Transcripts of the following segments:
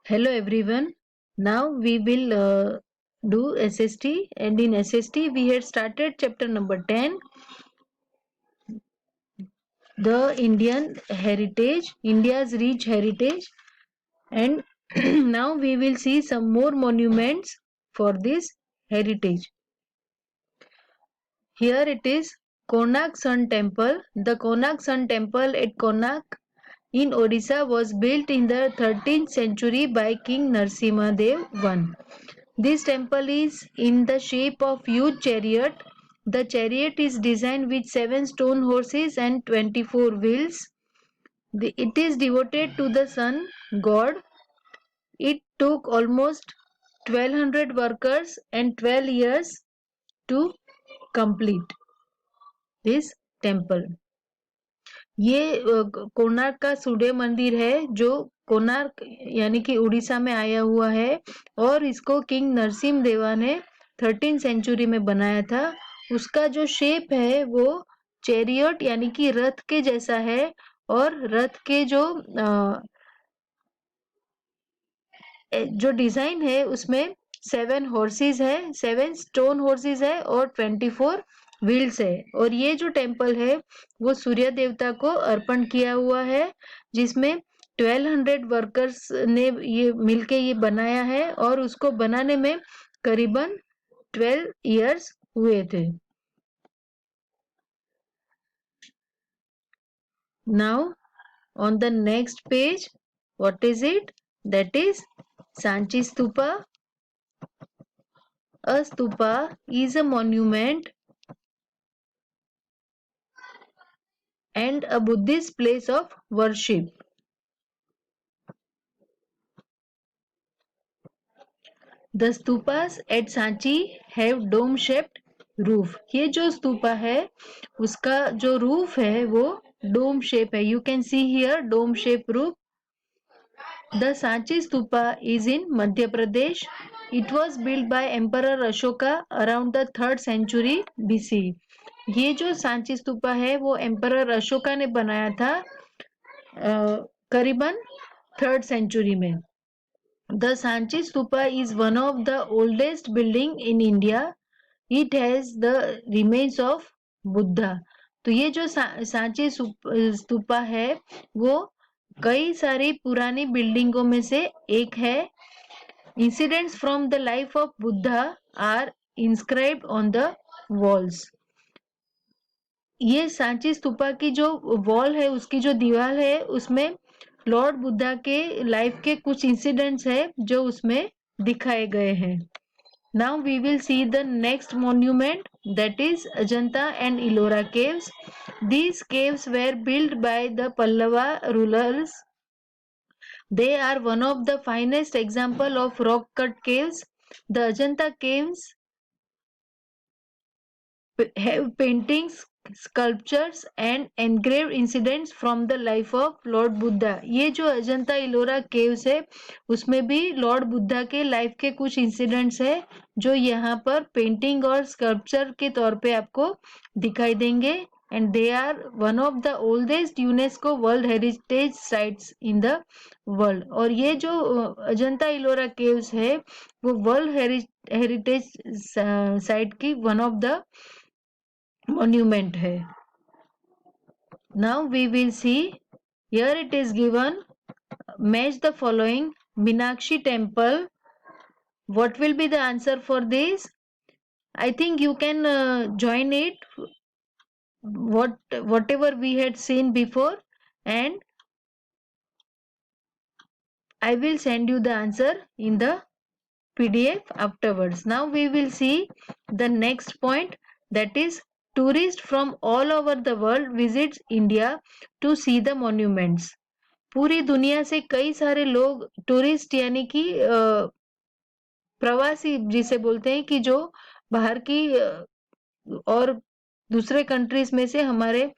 Hello everyone. Now we will do SST, and in SST we had started chapter number 10, the Indian heritage, India's rich heritage, and now we will see some more monuments for this heritage. Here it is Konark Sun Temple. The Konark Sun Temple at Konark in Odisha was built in the 13th century by King Narsimha Dev I. This temple is in the shape of huge chariot. The chariot is designed with 7 stone horses and 24 wheels. It is devoted to the sun god. It took almost 1200 workers and 12 years to complete this temple. ये कोणार्क का सूर्य मंदिर है जो कोणार्क यानी कि उड़ीसा में आया हुआ है और इसको किंग नरसिम्हा देवा ने 13 सेंचुरी में बनाया था। उसका जो शेप है वो चैरियट यानी कि रथ के जैसा है और रथ के जो डिजाइन है उसमें 7 हॉर्सेस है, 7 स्टोन हॉर्सेस है और 24 व्हील्स है। और ये जो टेम्पल है वो सूर्य देवता को अर्पण किया हुआ है, जिसमें 1200 वर्कर्स ने ये मिलके ये बनाया है और उसको बनाने में करीबन 12 इयर्स हुए थे। Now on the next page, what is it? That is Sanchi Stupa. A stupa is a monument and a Buddhist place of worship. The stupas at Sanchi have dome-shaped roof. ये जो स्तूपा है उसका जो roof है वो dome shape है. You can see here dome shape roof. The Sanchi stupa is in Madhya Pradesh. It was built by Emperor Ashoka around the 3rd century BC. ये जो सांची स्तूपा है वो एम्परर अशोका ने बनाया था करीबन 3rd सेंचुरी में. The Sanchi Stupa is one of the oldest building in India. It has the remains of Buddha. तो ये जो सांची स्तूपा है वो कई सारी पुरानी बिल्डिंगों में से एक है. Incidents from the life of Buddha are inscribed on the walls. ये सांची स्तूपा की जो वॉल है उसकी जो दीवार है उसमें लॉर्ड बुद्धा के लाइफ के कुछ इंसिडेंट्स है जो उसमें दिखाए गए हैं. Now we will see the next monument that is Ajanta and Ellora caves. These caves were build by the Pallava rulers. They are one of the finest example of rock cut caves. The Ajanta caves have paintings, sculptures and engraved incidents from the life of Lord Buddha. ये जो Ajanta Ellora caves है उसमें भी Lord Buddha के life के कुछ incidents है जो यहाँ पर पेंटिंग और स्कल्पचर के तौर पे आपको दिखाई देंगे. And they are one of the oldest UNESCO world heritage sites in the world. और ये जो अजंता इलोरा केव्स है वो वर्ल्ड हेरिटेज साइट की one of the monument hai. Now we will see, here it is given, match the following. Meenakshi temple. What will be the answer for this? I think you can join it whatever we had seen before, and I will send you the answer in the PDF afterwards. Now we will see the next point, that is tourists from all over the world visits India to see the monuments. पूरी दुनिया से कई सारे लोग tourist यानी कि प्रवासी जिसे बोलते हैं कि जो बाहर की और दूसरे कंट्रीज में से हमारे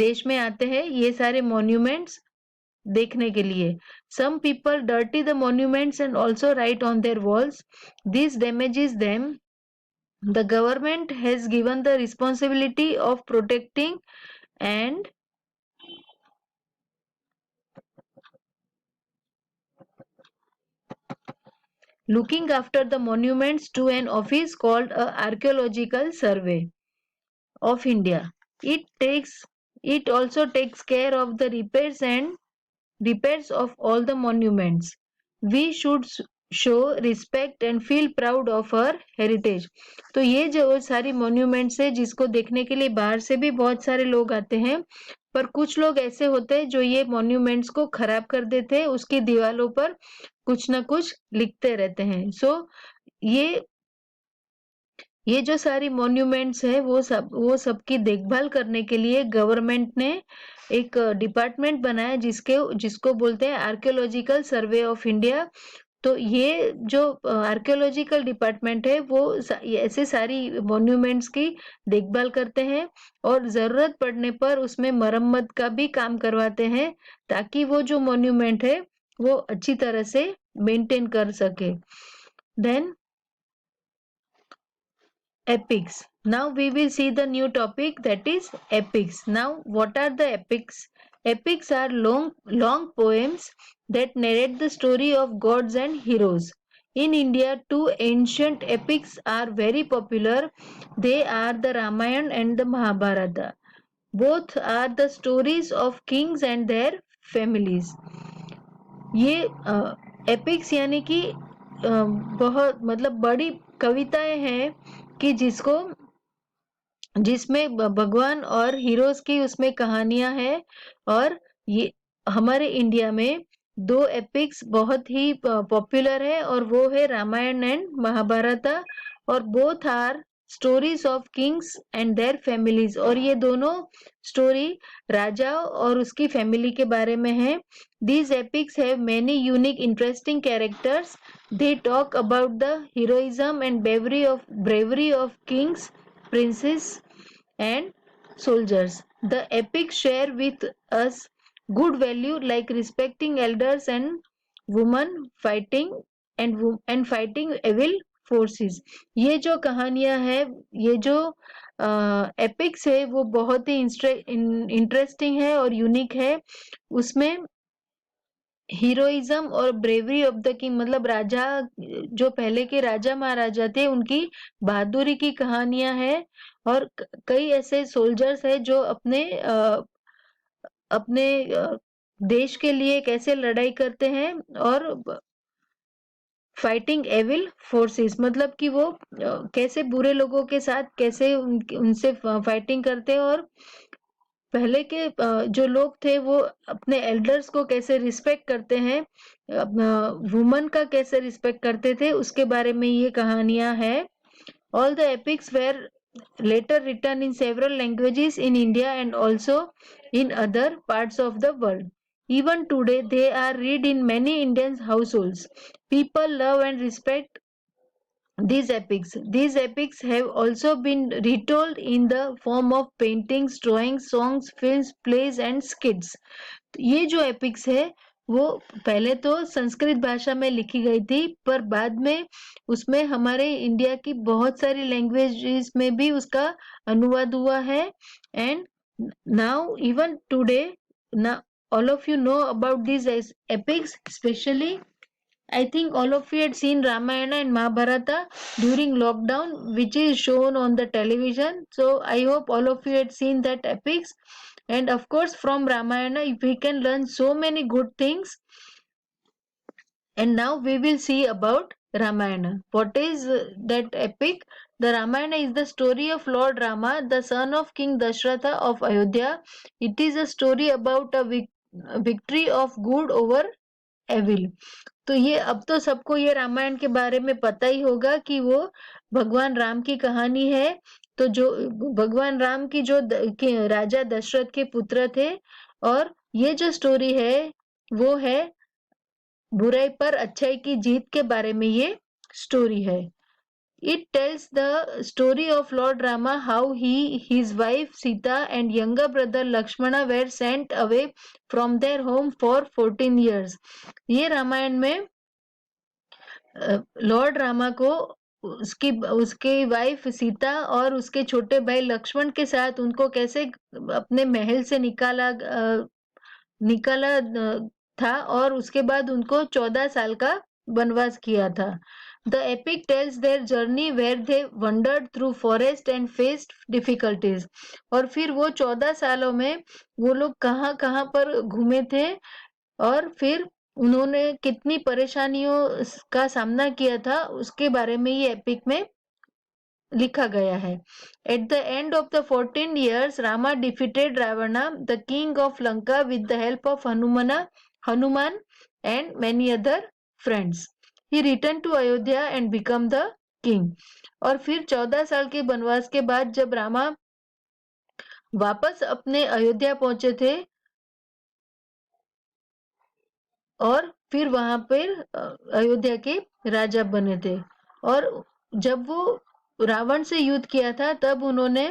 देश में आते हैं ये सारे मॉन्यूमेंट्स देखने के लिए. Some people dirty the monuments and also write on their walls. This damages them. The government has given the responsibility of protecting and looking after the monuments to an office called a Archaeological Survey of India. It takes it also takes care of the repairs of all the monuments. We should show respect and feel proud of our heritage. तो ये जो सारी monuments है जिसको देखने के लिए बाहर से भी बहुत सारे लोग आते हैं, पर कुछ लोग ऐसे होते हैं जो ये monuments को खराब कर देते हैं, उसकी दीवारों पर कुछ ना कुछ लिखते रहते हैं. ये ये जो सारी मॉन्यूमेंट्स है वो सबकी देखभाल करने के लिए गवर्नमेंट ने एक डिपार्टमेंट बनाया जिसको बोलते हैं आर्कियोलॉजिकल सर्वे ऑफ इंडिया. तो ये जो आर्कियोलॉजिकल डिपार्टमेंट है वो ऐसे सारी मॉन्यूमेंट्स की देखभाल करते हैं और जरूरत पड़ने पर उसमें मरम्मत का भी काम करवाते हैं ताकि वो जो मॉन्यूमेंट है वो अच्छी तरह से मेंटेन कर सके. Then epics. Now we will see the new topic, that is epics. Now what are the epics? Epics are long poems that narrate the story of gods and heroes. In India, two ancient epics are very popular. They are the Ramayana and the Mahabharata. Both are the stories of kings and their families. ये epics यानी कि बहुत मतलब बड़ी कविताएं हैं कि जिसमें भगवान और हीरोज की उसमें कहानियां हैं. और ये हमारे इंडिया में दो एपिक्स बहुत ही पॉपुलर है और वो है रामायण एंड महाभारत. और both are stories of kings and their families. और ये दोनों स्टोरी राजा और उसकी फैमिली के बारे में है. These epics have many unique interesting characters. They talk about the heroism and bravery of kings, princes and soldiers. The epics share with us good value like respecting elders and women fighting and fighting evil forces. ये जो कहानियां है, ये जो epics है वो बहुत ही interesting है और यूनिक है. उसमें हीरोइज्म और ब्रेवरी ऑफ द किंग मतलब राजा जो पहले के राजा महाराजा थे उनकी बहादुरी की कहानियां हैं. और कई ऐसे सोल्जर्स हैं जो अपने देश के लिए कैसे लड़ाई करते हैं. और फाइटिंग एविल फोर्सेस मतलब कि वो कैसे बुरे लोगों के साथ कैसे उनसे फाइटिंग करते हैं. और पहले के जो लोग थे वो अपने एल्डर्स को कैसे रिस्पेक्ट करते हैं, वुमन का कैसे रिस्पेक्ट करते थे, उसके बारे में ये कहानियां हैं. All the epics were later written in several languages in India and also in other parts of the world. Even today, they are read in many Indian households. People love and respect these epics. These epics have also been retold in the form of paintings, drawings, songs, films, plays and skits. ये जो epics है वो पहले तो संस्कृत भाषा में लिखी गई थी पर बाद में उसमें हमारे इंडिया की बहुत सारी लैंग्वेजेस में भी उसका अनुवाद हुआ है. And now even today now all of you know about these epics. Especially I think all of you had seen Ramayana and Mahabharata during lockdown, which is shown on the television. So I hope all of you had seen that epics. And of course, from Ramayana, we can learn so many good things. And now we will see about Ramayana. What is that epic? The Ramayana is the story of Lord Rama, the son of King Dashratha of Ayodhya. It is a story about a victory of good over evil. तो ये अब तो सबको ये रामायण के बारे में पता ही होगा कि वो भगवान राम की कहानी है. तो जो भगवान राम की जो राजा दशरथ के पुत्र थे. और ये जो स्टोरी है वो है बुराई पर अच्छाई की जीत के बारे में ये स्टोरी है. It tells the story of Lord Rama, how he, his wife Sita and younger brother Lakshmana were sent away from their home for 14 years. ये रामायण में लॉर्ड रामा को उसकी वाइफ सीता और उसके छोटे भाई लक्ष्मण के साथ उनको कैसे अपने महल से निकाला था और उसके बाद उनको 14 साल का वनवास किया था. The epic tells their journey where they wandered through forest and faced difficulties. और फिर वो 14 सालों में वो लोग कहाँ कहाँ पर घूमे थे और फिर उन्होंने कितनी परेशानियों का सामना किया था उसके बारे में ये एपिक में लिखा गया है. At the end of the 14 years, Rama defeated Ravana, the king of Lanka, with the help of Hanuman and many other friends. He returned to Ayodhya and became the king. और फिर 14 साल के वनवास के बाद जब रामा वापस अपने अयोध्या पहुंचे थे और फिर वहां पर अयोध्या के राजा बने थे और जब वो रावण से युद्ध किया था तब उन्होंने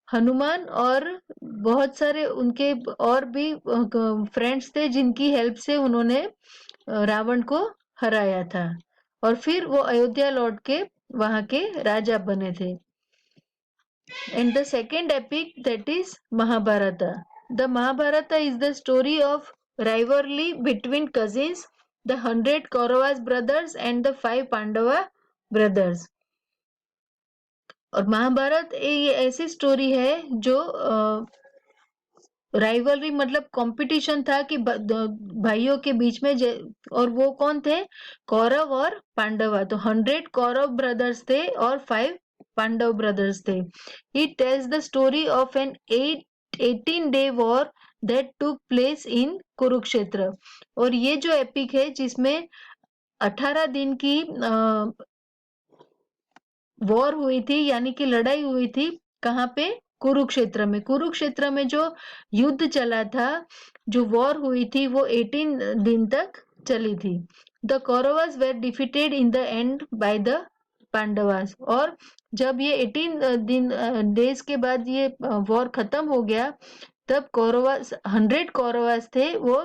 हनुमान और बहुत सारे उनके और भी फ्रेंड्स थे जिनकी हेल्प से उन्होंने रावण को हराया था और फिर वो अयोध्या लौट के वहां के राजा बने थे. And the second epic, that is Mahabharata. The Mahabharata is the story of rivalry between cousins, the 100 Kauravas brothers and the 5 Pandava brothers. और महाभारत ये ऐसी स्टोरी है जो राइवलरी मतलब कंपटीशन था कि भाइयों के बीच में और वो कौन थे कौरव और पांडवा. तो 100 कौरव ब्रदर्स थे और 5 पांडव ब्रदर्स थे. It tells the story of an 18-day war that took place in Kurukshetra. और ये जो एपिक है जिसमें 18 दिन की वॉर हुई थी यानी कि लड़ाई हुई थी कहाँ पे कुरुक्षेत्र में. कुरुक्षेत्र में जो युद्ध चला था जो वॉर हुई थी वो 18 दिन तक चली थी. The Kauravas were defeated in the end by the Pandavas. और जब ये 18 दिन डेज के बाद ये वॉर खत्म हो गया तब कौरवास 100 कौरवास थे वो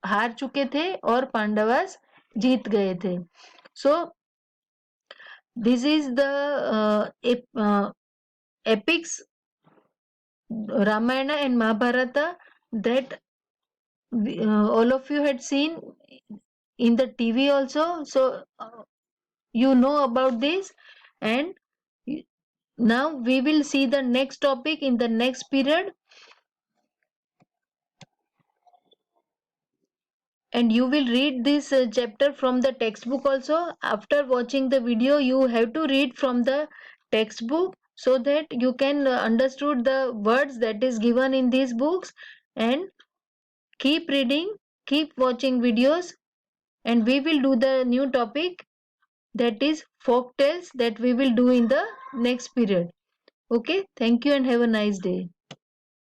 हार चुके थे और पांडवास जीत गए थे. सो this is the epics Ramayana and Mahabharata that all of you had seen in the TV also. So you know about this, and now we will see the next topic in the next period. And you will read this chapter from the textbook also. After watching the video you have to read from the textbook so that you can understood the words that is given in these books. And keep reading, keep watching videos, and we will do the new topic that is folk tales that we will do in the next period. Okay, thank you and have a nice day.